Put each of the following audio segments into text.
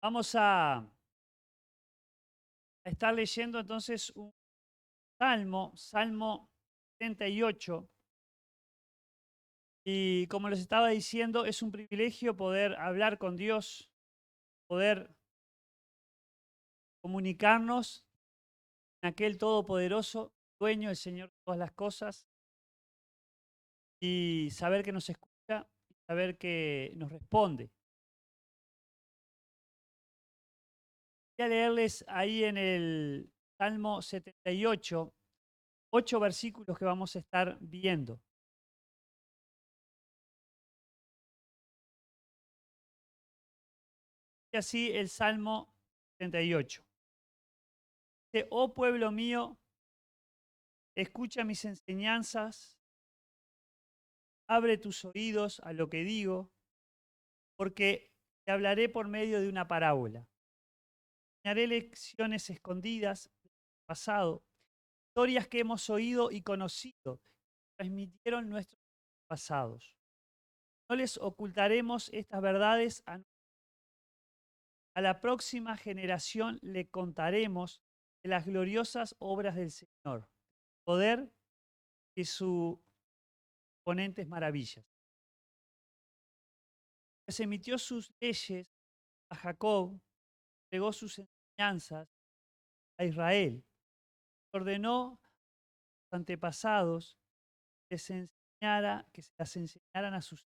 Vamos a estar leyendo entonces un salmo, Salmo 78. Y como les estaba diciendo, es un privilegio poder hablar con Dios, poder comunicarnos con aquel Todopoderoso, dueño, el Señor de todas las cosas, y saber que nos escucha y saber que nos responde. Voy a leerles ahí en el Salmo 78, 8 versículos que vamos a estar viendo. Y así el Salmo 78. Dice: oh pueblo mío, escucha mis enseñanzas, abre tus oídos a lo que digo, porque te hablaré por medio de una parábola. Enseñaré lecciones escondidas del pasado, historias que hemos oído y conocido, transmitieron nuestros pasados. No les ocultaremos estas verdades a la próxima generación, le contaremos de las gloriosas obras del Señor, poder y sus imponentes maravillas. Pues emitió sus leyes a Jacob, entregó sus enseñanzas a Israel, ordenó a sus antepasados que se las enseñaran a sus hijos,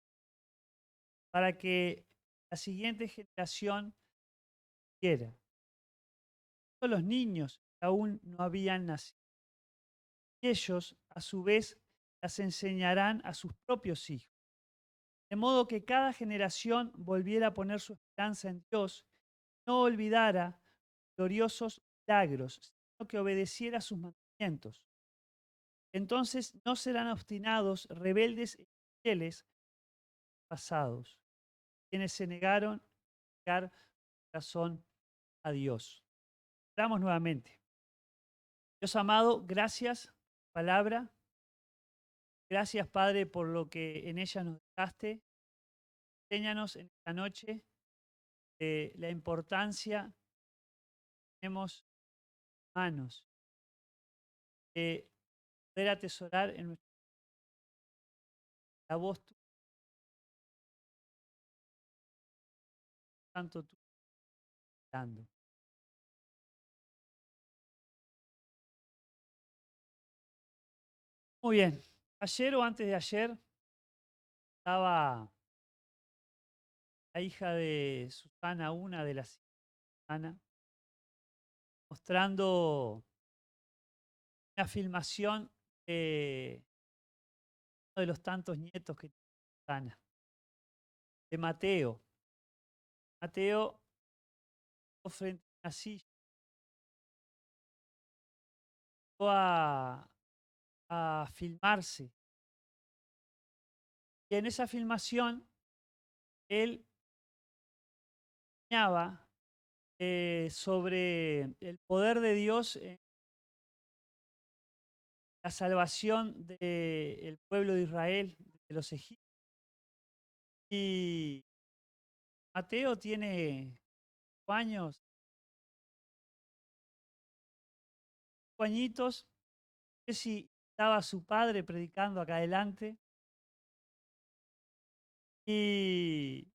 para que la siguiente generación quiera. Todos los niños que aún no habían nacido. Y ellos, a su vez, las enseñarán a sus propios hijos. De modo que cada generación volviera a poner su esperanza en Dios, no olvidara gloriosos milagros, sino que obedeciera sus mandamientos. Entonces no serán obstinados, rebeldes e infieles pasados, quienes se negaron a dar razón a Dios. Oramos nuevamente. Dios amado, gracias, palabra. Gracias, Padre, por lo que en ella nos dejaste. Enséñanos en esta noche la importancia que tenemos en manos de poder atesorar en nuestra la voz tuya, tanto tú dando. Muy bien. Ayer o antes de ayer estaba la hija de Susana, una de las hijas de Susana, mostrando una filmación de uno de los tantos nietos que tiene Susana, de Mateo. Mateo frente a una silla fue a filmarse. Y en esa filmación él enseñaba sobre el poder de Dios en la salvación del pueblo de Israel, de los egipcios. Y Mateo tiene 5 años, 5 añitos. No sé si estaba su padre predicando acá adelante. Y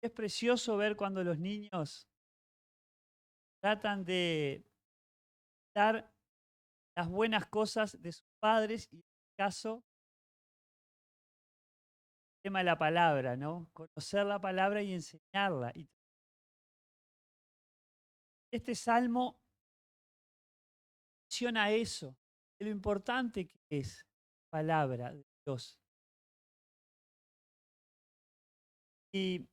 es precioso ver cuando los niños tratan de dar las buenas cosas de sus padres, y en este caso, el tema de la palabra, ¿no? Conocer la palabra y enseñarla. Y este salmo menciona eso, de lo importante que es la palabra de Dios. Y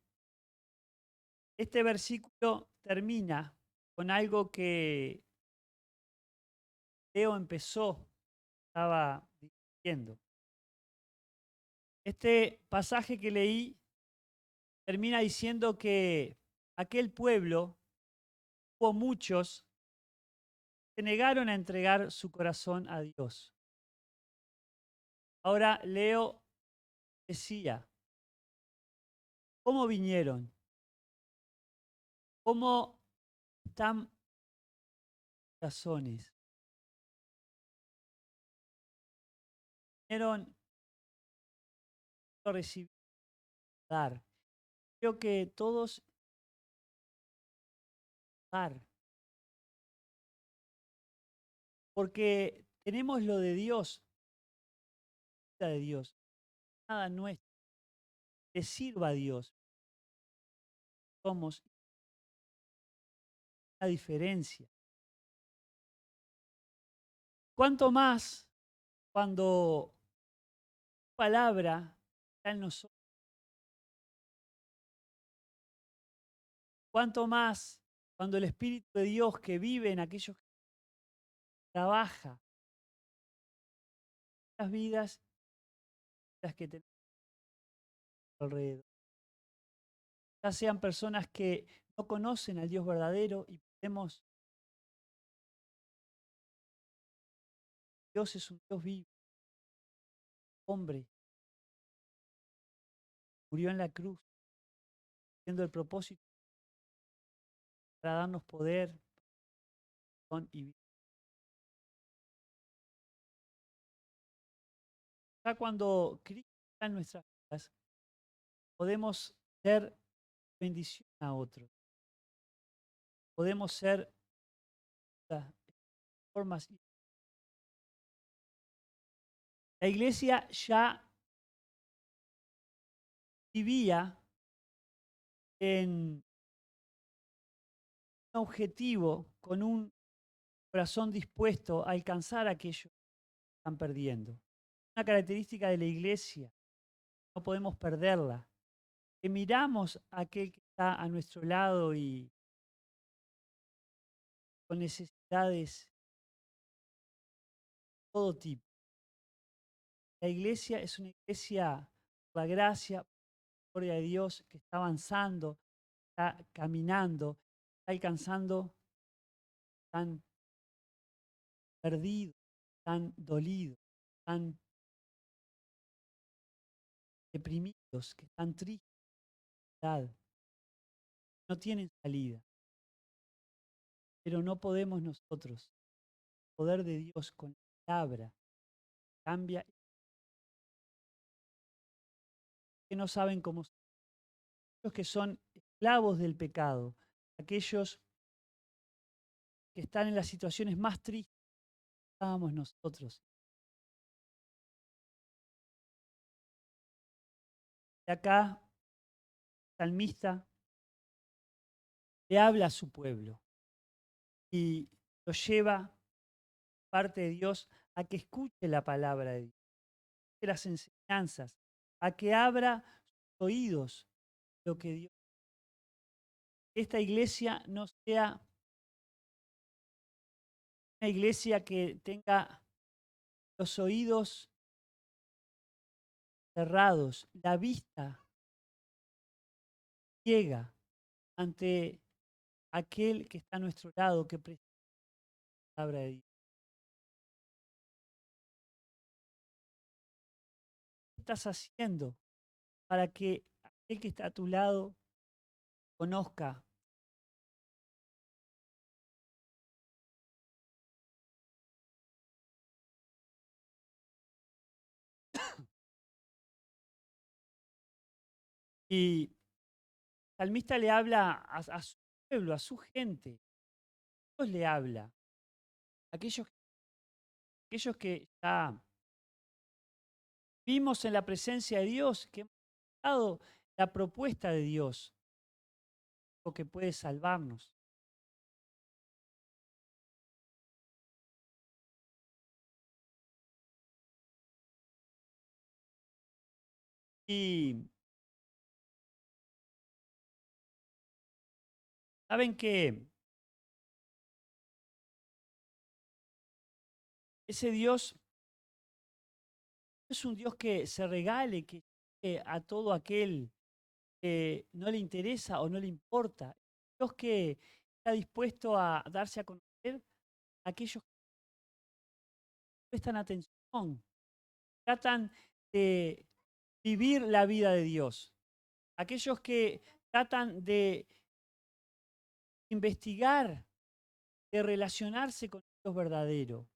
este versículo termina con algo que Leo empezó, estaba diciendo. Este pasaje que leí termina diciendo que aquel pueblo, hubo muchos, se negaron a entregar su corazón a Dios. Ahora Leo decía, ¿cómo vinieron? ¿Cómo están corazones? Vieron recibir, dar. Creo que todos dar, porque tenemos lo de Dios, la de Dios, nada nuestro, que sirva a Dios. Somos la diferencia. ¿Cuánto más cuando palabra está en nosotros? ¿Cuánto más cuando el Espíritu de Dios que vive en aquellos que trabaja las vidas, las que tenemos alrededor? Ya sean personas que no conocen al Dios verdadero y podemos, Dios es un Dios vivo, hombre, murió en la cruz, siendo el propósito para darnos poder y vida. Ya cuando Cristo está en nuestras vidas, podemos ser bendición a otros, podemos ser formas. La iglesia ya vivía en un objetivo, con un corazón dispuesto a alcanzar a aquellos que están perdiendo. Una característica de la iglesia, no podemos perderla, que miramos a aquel que está a nuestro lado y con necesidades de todo tipo. La iglesia es una iglesia, por la gracia, por la gloria de Dios, que está avanzando, está caminando, está alcanzando tan perdido, tan dolido, tan deprimidos, que están tristes, no tienen salida. Pero no podemos nosotros, el poder de Dios con la palabra cambia, que no saben cómo ser, aquellos que son esclavos del pecado, aquellos que están en las situaciones más tristes, estábamos nosotros. Y acá, el salmista le habla a su pueblo y lo lleva, parte de Dios, a que escuche la palabra de Dios, a las enseñanzas, a que abra sus oídos, lo que Dios. Esta iglesia no sea una iglesia que tenga los oídos cerrados, la vista ciega ante aquel que está a nuestro lado, que presta la palabra de Dios. ¿Qué estás haciendo para que aquel que está a tu lado conozca? Y el salmista le habla a su pueblo, a su gente. Dios le habla. Aquellos, aquellos que ya vimos en la presencia de Dios, que hemos dado la propuesta de Dios, o que puede salvarnos. Y saben que ese Dios es un Dios que se regale, que a todo aquel que no le interesa o no le importa. Dios que está dispuesto a darse a conocer a aquellos que prestan atención, tratan de vivir la vida de Dios. Aquellos que tratan de investigar, de relacionarse con Dios verdadero.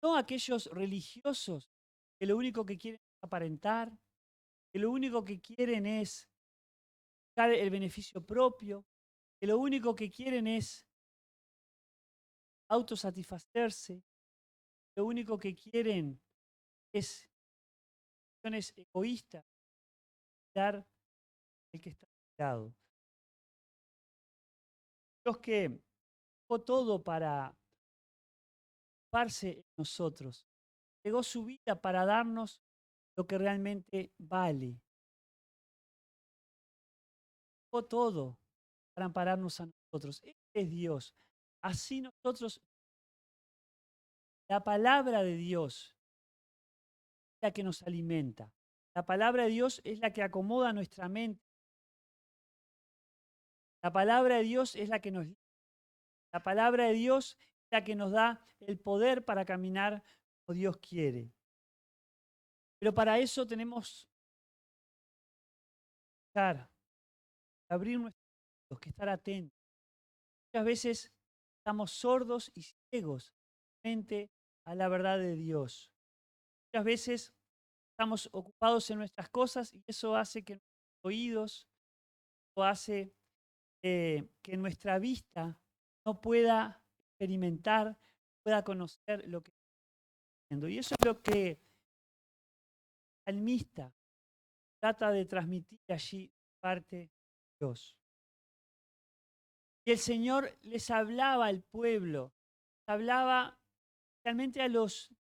No aquellos religiosos que lo único que quieren es aparentar, que lo único que quieren es buscar el beneficio propio, que lo único que quieren es autosatisfacerse, lo único que quieren es acciones egoístas, dar el que está lado. Dios que dejó todo para ocuparse en nosotros, entregó su vida para darnos lo que realmente vale, dejó todo para ampararnos a nosotros. Este es Dios. Así nosotros, la palabra de Dios es la que nos alimenta. La palabra de Dios es la que acomoda nuestra mente. La palabra de Dios es la que nos... La palabra de Dios es la que nos da el poder para caminar como Dios quiere. Pero para eso tenemos que abrir nuestros oídos, que estar atentos. Muchas veces estamos sordos y ciegos frente a la verdad de Dios. Muchas veces estamos ocupados en nuestras cosas y eso hace que nuestros oídos, o hace que nuestra vista no pueda experimentar, pueda conocer lo que está haciendo. Y eso es lo que el salmista trata de transmitir allí parte de Dios. Y el Señor les hablaba al pueblo, hablaba realmente a los,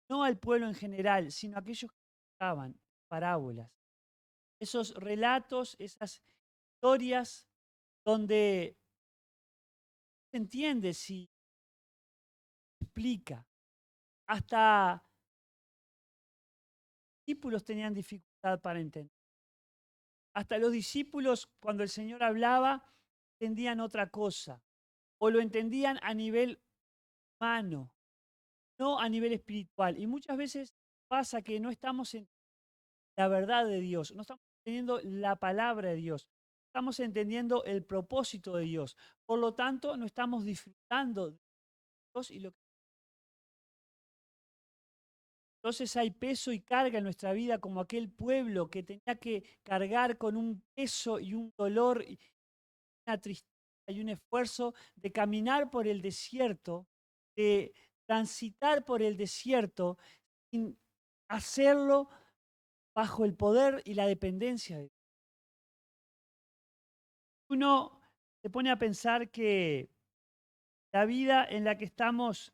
no al pueblo en general, sino a aquellos que estaban, parábolas. Esos relatos, esas historias donde se entiende si explica. Hasta los discípulos tenían dificultad para entender. Hasta los discípulos, cuando el Señor hablaba, entendían otra cosa. O lo entendían a nivel humano, no a nivel espiritual. Y muchas veces pasa que no estamos en la verdad de Dios, no estamos entendiendo la palabra de Dios, estamos entendiendo el propósito de Dios. Por lo tanto, no estamos disfrutando de Dios y lo que... Entonces hay peso y carga en nuestra vida como aquel pueblo que tenía que cargar con un peso y un dolor y una tristeza y un esfuerzo de caminar por el desierto, de transitar por el desierto sin hacerlo bajo el poder y la dependencia de Dios. Uno se pone a pensar que la vida en la que estamos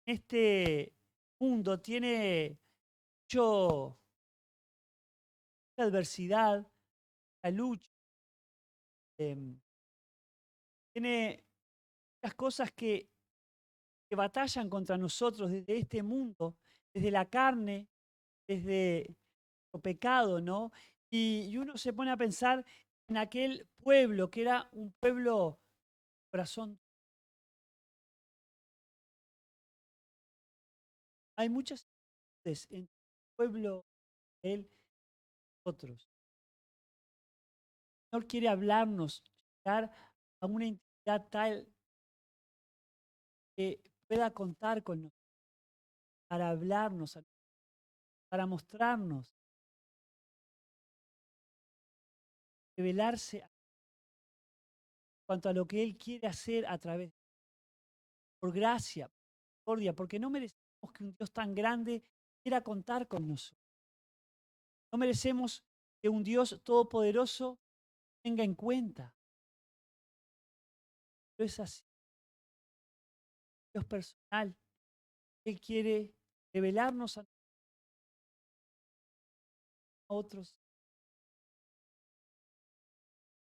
en este mundo tiene mucha adversidad, la lucha, em, tiene muchas cosas que batallan contra nosotros desde este mundo, desde la carne, desde el pecado, ¿no? Y uno se pone a pensar en aquel pueblo que era un pueblo corazón. Hay muchas veces en el pueblo de él nosotros. El Señor quiere hablarnos, llegar a una intimidad tal que pueda contar con nosotros para hablarnos, para mostrarnos, revelarse en cuanto a lo que Él quiere hacer a través, por gracia, por misericordia, porque no merecemos que un Dios tan grande quiera contar con nosotros. No merecemos que un Dios todopoderoso tenga en cuenta. Pero es así, Dios personal. Él quiere revelarnos a otros.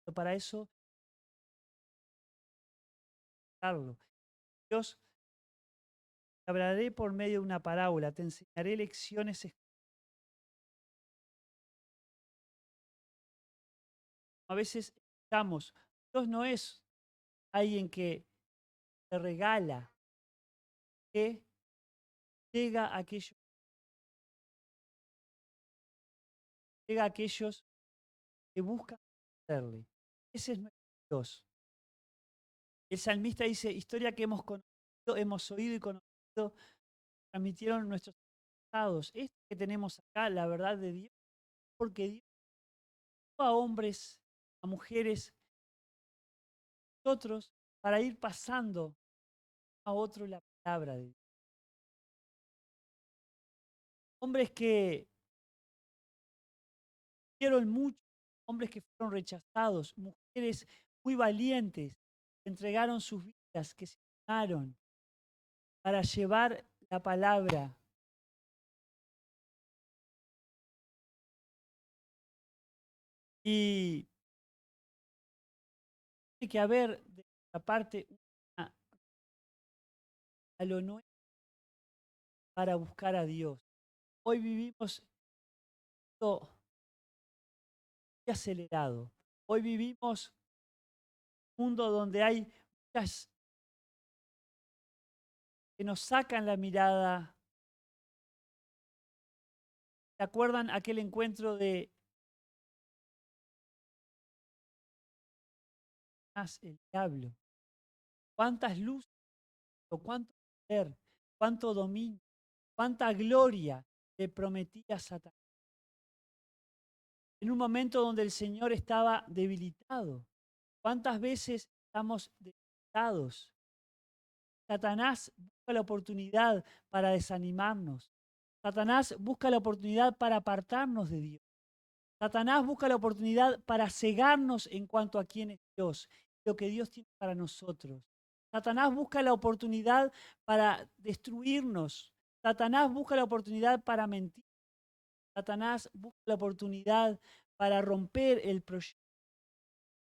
Pero para eso, darlo. Dios, te hablaré por medio de una parábola, te enseñaré lecciones. A veces estamos, Dios no es alguien que te regala, que llega a aquellos, llega a aquellos que buscan hacerle. Ese es nuestro. Dios. El salmista dice, historia que hemos conocido, hemos oído y conocido, transmitieron nuestros estados. Esto que tenemos acá, la verdad de Dios, porque Dios dio a hombres, a mujeres, nosotros, para ir pasando a otro la palabra de Dios. Hombres que dieron mucho, hombres que fueron rechazados, mujeres muy valientes, que entregaron sus vidas, que se amaron para llevar la palabra. Y tiene que haber de nuestra parte una, a lo nuevo para buscar a Dios. Hoy vivimos todo muy acelerado. Hoy vivimos un mundo donde hay muchas que nos sacan la mirada. ¿Se acuerdan aquel encuentro de el diablo? ¿Cuántas luces, cuánto poder, cuánto dominio, cuánta gloria le prometía a Satanás? En un momento donde el Señor estaba debilitado. ¿Cuántas veces estamos debilitados? Satanás busca la oportunidad para desanimarnos. Satanás busca la oportunidad para apartarnos de Dios. Satanás busca la oportunidad para cegarnos en cuanto a quién es Dios, lo que Dios tiene para nosotros. Satanás busca la oportunidad para destruirnos. Satanás busca la oportunidad para mentir. Satanás busca la oportunidad para romper el proyecto.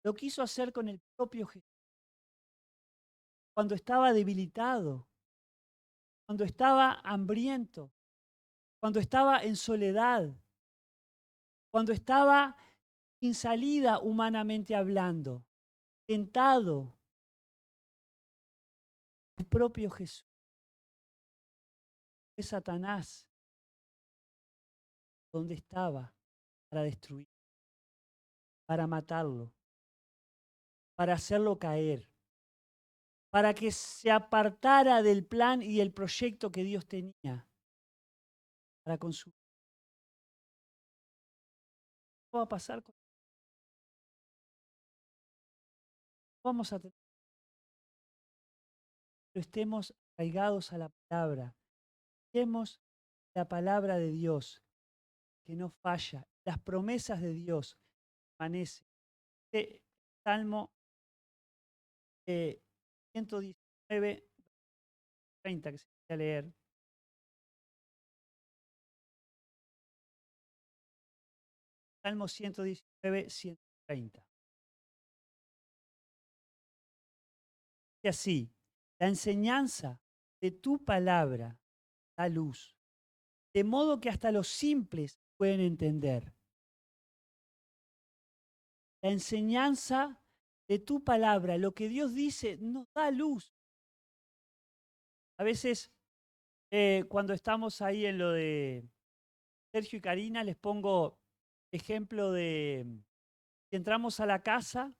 Lo quiso hacer con el propio Jesús cuando estaba debilitado, cuando estaba hambriento, cuando estaba en soledad, cuando estaba sin salida humanamente hablando, tentado. El propio Jesús es Satanás donde estaba para destruir, para matarlo, para hacerlo caer, para que se apartara del plan y el proyecto que Dios tenía para consumir. ¿Qué va a pasar? Vamos a tener que estemos arraigados a la palabra. Tenemos la palabra de Dios que no falla. Las promesas de Dios permanecen. Salmo 119, 30, que se voy a leer. Salmo 119, 130. Y así, la enseñanza de tu palabra da luz, de modo que hasta los simples pueden entender. La enseñanza de tu palabra, lo que Dios dice, nos da luz. A veces, cuando estamos ahí en lo de Sergio y Karina, les pongo ejemplo de si entramos a la casa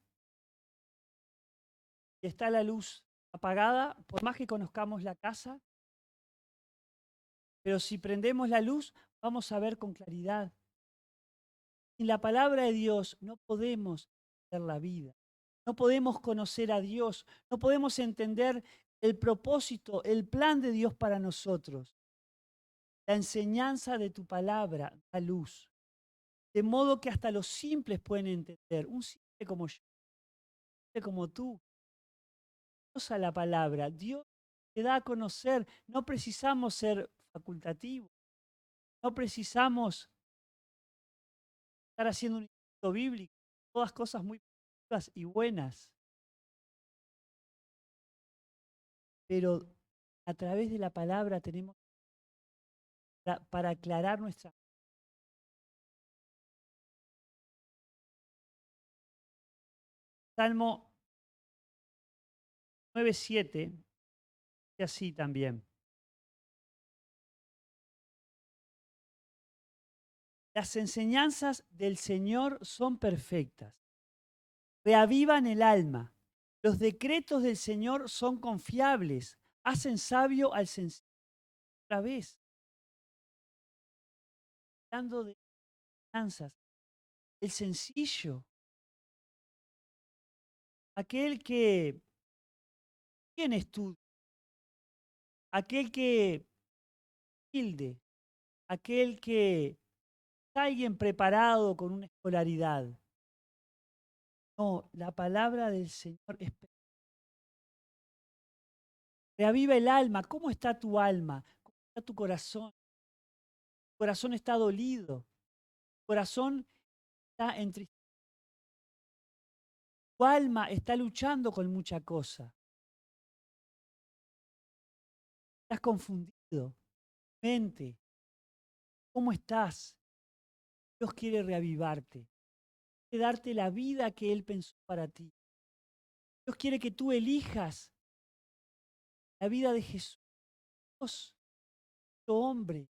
y está la luz apagada, por más que conozcamos la casa, pero si prendemos la luz, vamos a ver con claridad. Sin la palabra de Dios no podemos ver la vida, no podemos conocer a Dios, no podemos entender el propósito, el plan de Dios para nosotros. La enseñanza de tu palabra da luz, de modo que hasta los simples pueden entender. Un simple como yo, un simple como tú, usa la palabra. Dios te da a conocer. No precisamos ser facultativos, no precisamos estar haciendo un estudio bíblico, todas cosas muy positivas y buenas. Pero a través de la palabra tenemos para aclarar nuestra. Salmo 9:7, y así también. Las enseñanzas del Señor son perfectas, reavivan el alma. Los decretos del Señor son confiables, hacen sabio al sencillo. Otra vez, hablando de finanzas, el sencillo, aquel que tiene estudio, aquel que humilde, aquel que es alguien preparado con una escolaridad. No, la palabra del Señor es reaviva el alma. ¿Cómo está tu alma? ¿Cómo está tu corazón? Tu corazón está dolido. Tu corazón está entristecido. Tu alma está luchando con mucha cosa. Estás confundido. Mente, ¿cómo estás? Dios quiere reavivarte. Quiere darte la vida que Él pensó para ti. Dios quiere que tú elijas la vida de Jesús, tu hombre,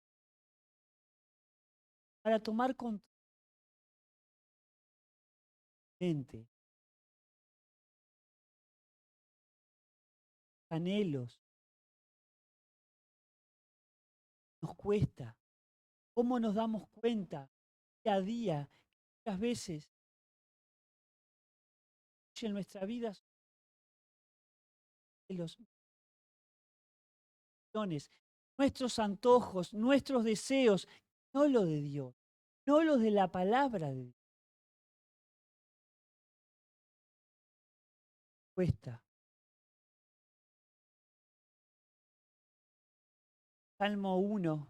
para tomar control de tu mente, anhelos. Nos cuesta. ¿Cómo nos damos cuenta día a día? Muchas veces en nuestra vida son los millones, nuestros antojos, nuestros deseos, no lo de Dios, no los de la palabra de Dios. Cuesta. Salmo 1,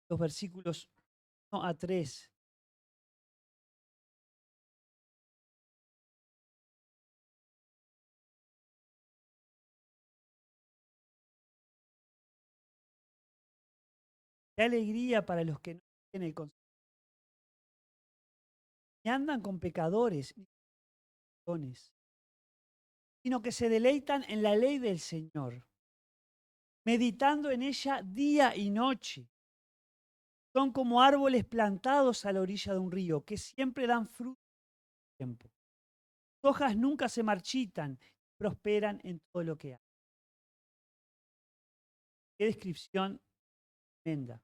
los versículos 1 a 3. Qué alegría para los que no tienen el consejo, ni andan con pecadores, ni ladrones, sino que se deleitan en la ley del Señor, meditando en ella día y noche. Son como árboles plantados a la orilla de un río, que siempre dan fruto a tiempo. Sus hojas nunca se marchitan, prosperan en todo lo que hacen. Qué descripción tremenda.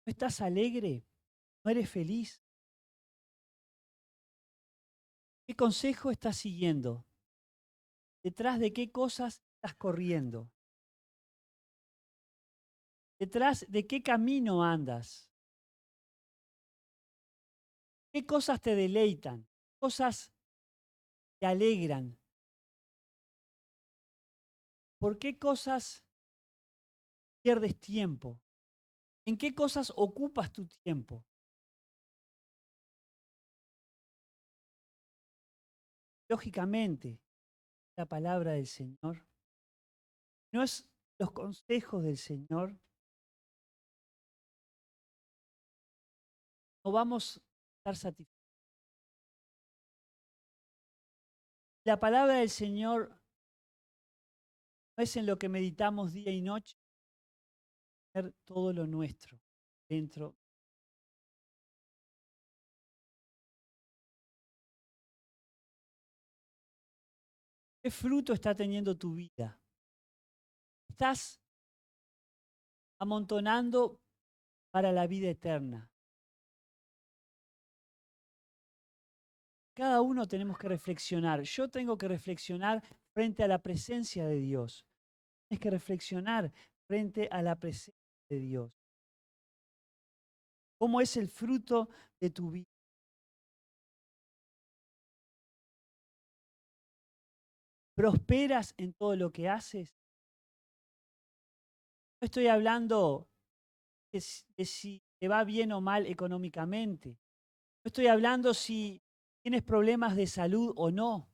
¿No estás alegre? ¿No eres feliz? ¿Qué consejo estás siguiendo? ¿Detrás de qué cosas estás corriendo? ¿Detrás de qué camino andas? ¿Qué cosas te deleitan? ¿Qué cosas te alegran? ¿Por qué cosas pierdes tiempo? ¿En qué cosas ocupas tu tiempo? Lógicamente, la palabra del Señor no es los consejos del Señor. No vamos a estar satisfechos. La palabra del Señor no es en lo que meditamos día y noche, tener todo lo nuestro dentro. ¿Qué fruto está teniendo tu vida? ¿Estás amontonando para la vida eterna? Cada uno tenemos que reflexionar. Yo tengo que reflexionar frente a la presencia de Dios. Tienes que reflexionar frente a la presencia de Dios. ¿Cómo es el fruto de tu vida? ¿Prosperas en todo lo que haces? No estoy hablando de si te va bien o mal económicamente. No estoy hablando si tienes problemas de salud o no.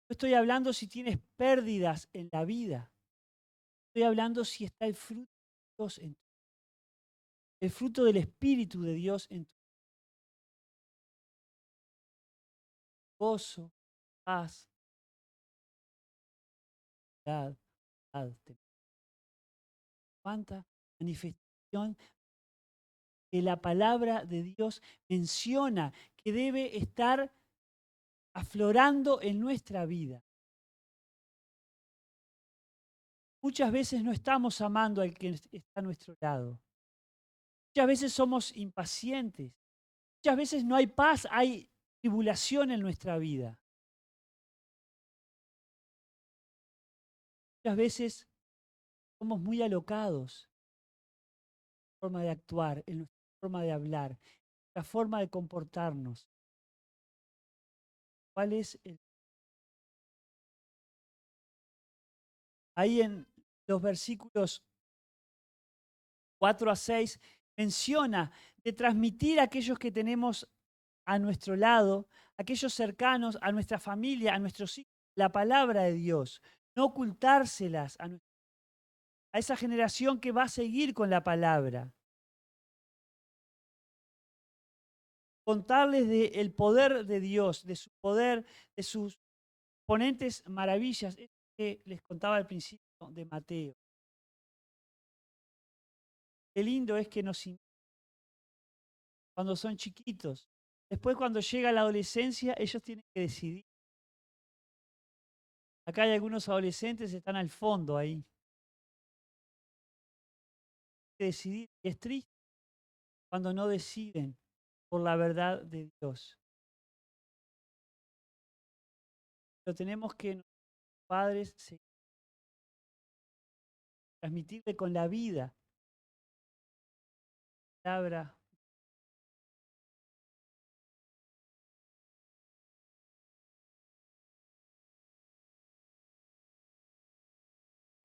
No estoy hablando si tienes pérdidas en la vida. Estoy hablando si está el fruto de Dios en tu, el fruto del Espíritu de Dios en tu gozo, paz, bondad, temor. cuánta manifestación que la palabra de Dios menciona que debe estar aflorando en nuestra vida. Muchas veces no estamos amando al que está a nuestro lado. Muchas veces somos impacientes. Muchas veces no hay paz, hay tribulación en nuestra vida. Muchas veces somos muy alocados en nuestra forma de actuar, en nuestra forma de hablar, en nuestra forma de comportarnos. ¿Cuál es el? Ahí en los versículos 4 a 6 menciona de transmitir a aquellos que tenemos a nuestro lado, aquellos cercanos, a nuestra familia, a nuestros hijos, la palabra de Dios, no ocultárselas a esa generación que va a seguir con la palabra. Contarles del poder de Dios, de su poder, de sus ponentes maravillas, es que les contaba al principio de Mateo. Qué lindo es que cuando son chiquitos. Después, cuando llega la adolescencia, ellos tienen que decidir. Acá hay algunos adolescentes que están al fondo ahí. Tienen que decidir. Y es triste cuando no deciden por la verdad de Dios. Pero tenemos que, padres, transmitirle con la vida, la palabra.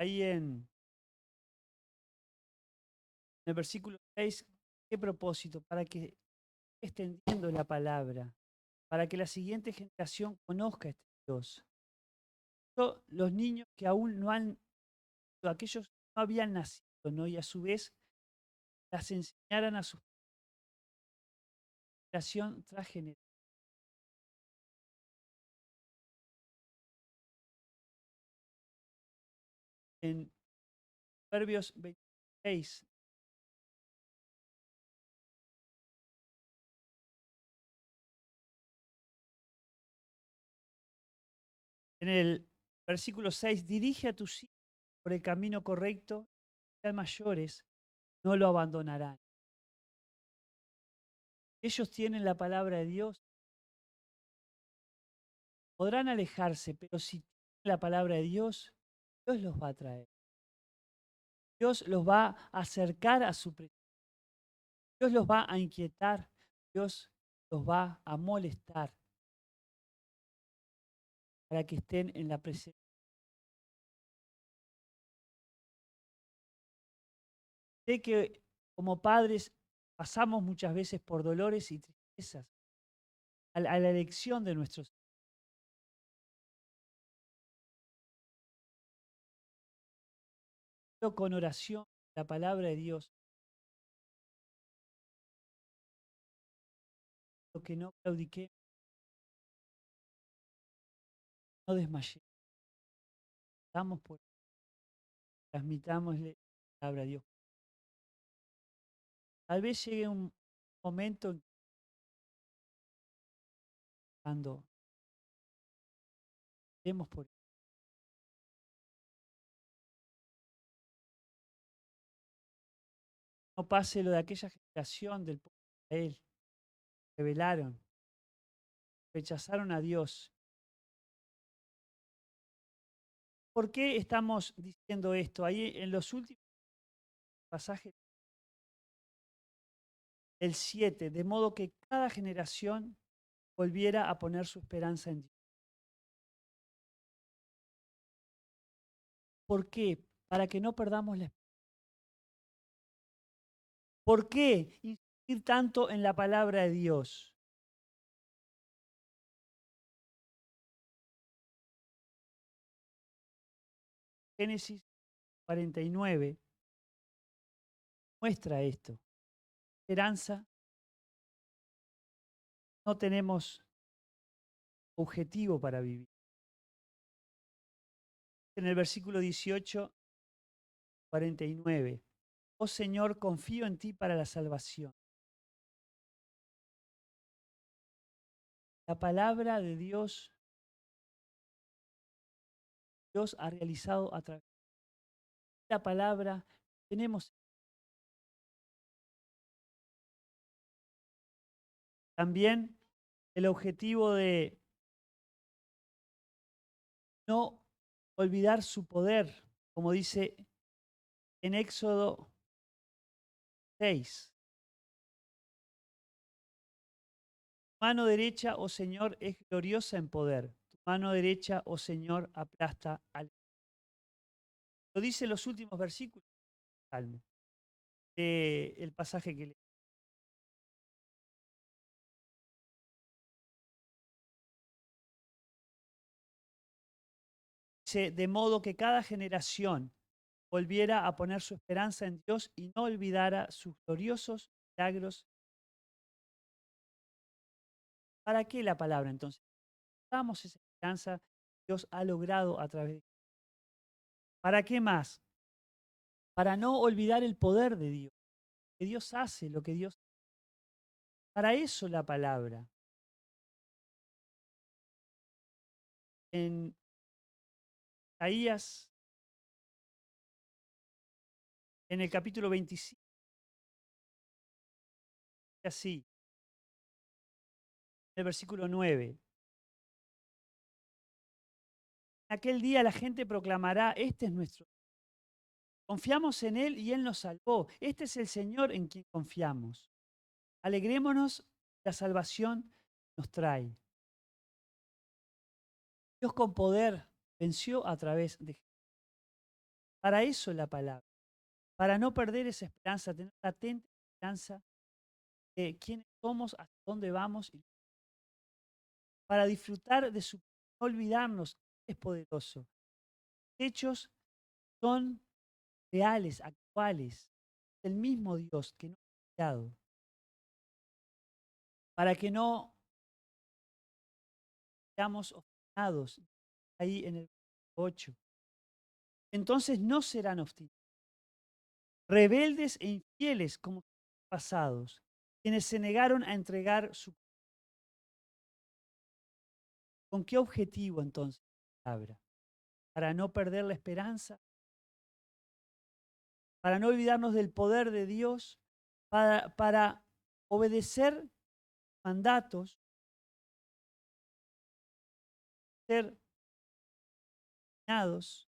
Ahí en el versículo 6, ¿qué propósito? Para que extendiendo la palabra, para que la siguiente generación conozca a este Dios. Los niños que aún no han, aquellos que no habían nacido, ¿no? Y a su vez las enseñaran a su generación tras generación. En Proverbios 26, en el versículo 6, dirige a tus hijos por el camino correcto, y sean mayores, no lo abandonarán. Ellos tienen la palabra de Dios, podrán alejarse, pero si tienen la palabra de Dios, Dios los va a traer. Dios los va a acercar a su presencia. Dios los va a inquietar. Dios los va a molestar para que estén en la presencia. Sé que como padres pasamos muchas veces por dolores y tristezas a la elección de nuestros hijos con oración, la palabra de Dios, lo que no claudiquemos, no desmayemos, damos por transmitámosle la palabra de Dios. Tal vez llegue un momento en cuando demos por no pase lo de aquella generación del pueblo de Israel. Rebelaron, rechazaron a Dios. ¿Por qué estamos diciendo esto? Ahí en los últimos pasajes, el 7, de modo que cada generación volviera a poner su esperanza en Dios. ¿Por qué? Para que no perdamos la esperanza. ¿Por qué insistir tanto en la palabra de Dios? Génesis 49 muestra esto. Esperanza, no tenemos objetivo para vivir. En el versículo 18, 49. Oh Señor, confío en ti para la salvación. La palabra de Dios, Dios ha realizado a través de la palabra. Tenemos también el objetivo de no olvidar su poder, como dice en Éxodo 6. Tu mano derecha, oh Señor, es gloriosa en poder. Tu mano derecha, oh Señor, aplasta al... Lo dice en los últimos versículos del Salmo, el pasaje que le dice, de modo que cada generación volviera a poner su esperanza en Dios y no olvidara sus gloriosos milagros. ¿Para qué la palabra entonces? Damos esa esperanza que Dios ha logrado a través de... ¿Para qué más? Para no olvidar el poder de Dios, que Dios hace lo que Dios... Para eso la palabra. En Isaías, en el capítulo 25, así, en el versículo 9. En aquel día la gente proclamará, este es nuestro. Confiamos en Él y Él nos salvó. Este es el Señor en quien confiamos. Alegrémonos, la salvación nos trae. Dios con poder venció a través de Jesús. Para eso la palabra, para no perder esa esperanza, tener latente esperanza de quiénes somos, hasta dónde vamos, y para disfrutar de su, no olvidarnos, es poderoso. Hechos son reales, actuales, el mismo Dios que no ha creado, para que no seamos obstinados ahí en el 8. Entonces no serán obstinados, rebeldes e infieles como pasados, quienes se negaron a entregar su... ¿Con qué objetivo entonces la palabra? Para no perder la esperanza, para no olvidarnos del poder de Dios, para obedecer mandatos, ser dados,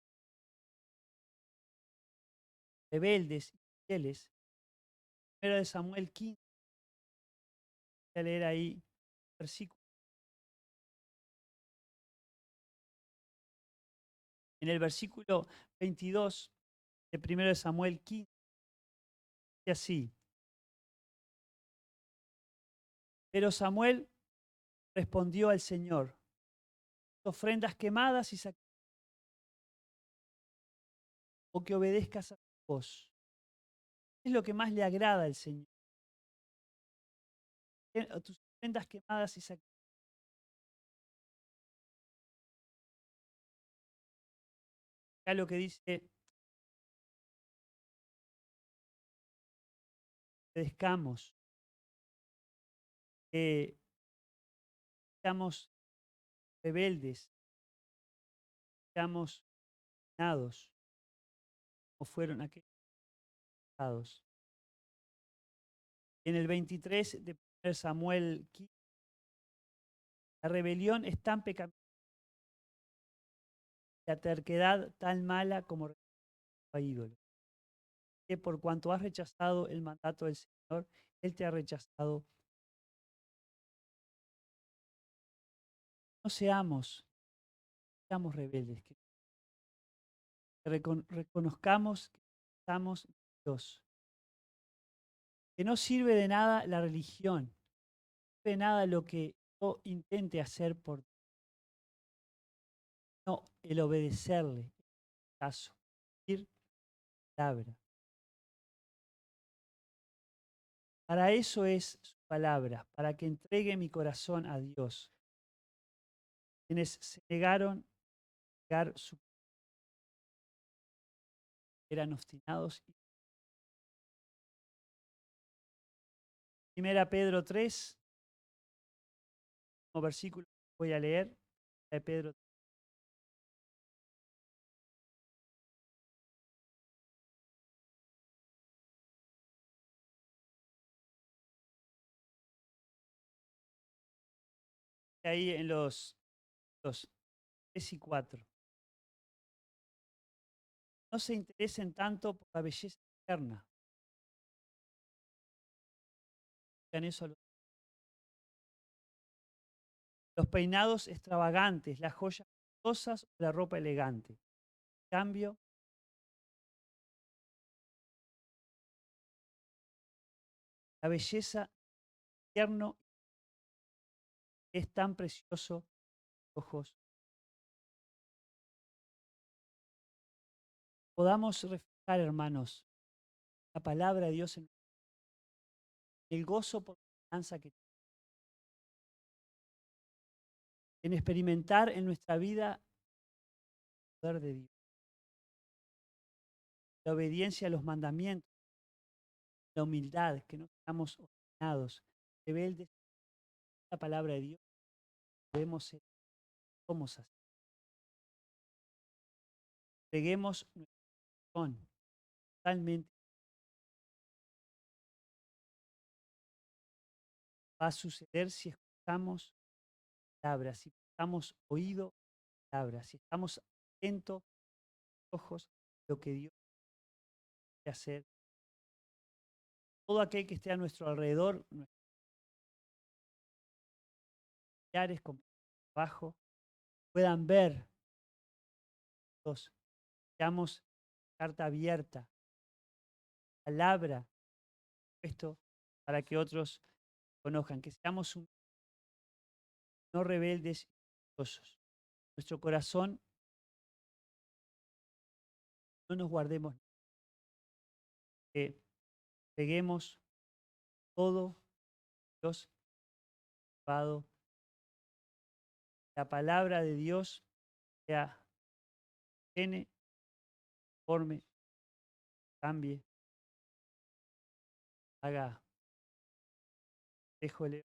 rebeldes, infieles. Primero de Samuel 15, voy a leer ahí versículo. En el versículo 22 de primero de Samuel 15, dice así. Pero Samuel respondió al Señor, ofrendas quemadas y sacrificios, o que obedezcas a tu voz. Es lo que más le agrada al Señor. Tus ofrendas quemadas y sacrificios. Acá lo que dice, obedezcamos, que seamos rebeldes, seamos nados, como fueron aquellos pasados. En el 23 de 1 Samuel 15, la rebelión es tan pecaminosa, la terquedad tan mala como a ídolo. Que por cuanto has rechazado el mandato del Señor, Él te ha rechazado. No seamos rebeldes, que reconozcamos que estamos en Dios, que no sirve de nada la religión, no sirve de nada lo que yo intente hacer por... No, el obedecerle, caso, decir palabra. Para eso es su palabra, para que entregue mi corazón a Dios. Quienes se negaron a negar su... eran obstinados Primera Pedro 3, versículo que voy a leer. De Pedro. Ahí en los 3 y 4. No se interesen tanto por la belleza externa. Digan eso los peinados extravagantes, las joyas costosas o la ropa elegante. En cambio, la belleza tierno es tan precioso a los ojos. Podamos reflejar, hermanos, la palabra de Dios en el gozo por la esperanza que en experimentar en nuestra vida el poder de Dios, la obediencia a los mandamientos, la humildad, que no seamos obstinados, rebeldes a la palabra de Dios, podemos ser, somos así. Entreguemos nuestro corazón totalmente. Va a suceder si escuchamos palabras, si estamos oído palabras, si estamos atentos, ojos, a lo que Dios quiere hacer. Todo aquel que esté a nuestro alrededor, nuestros familiares, compañeros de trabajo, puedan ver, los seamos carta abierta, palabra, esto para que otros conozcan, que seamos no rebeldes y orgullosos. Nuestro corazón no nos guardemos, que peguemos todo Dios llevado. La palabra de Dios sea llene, forme, cambie, haga, dejo el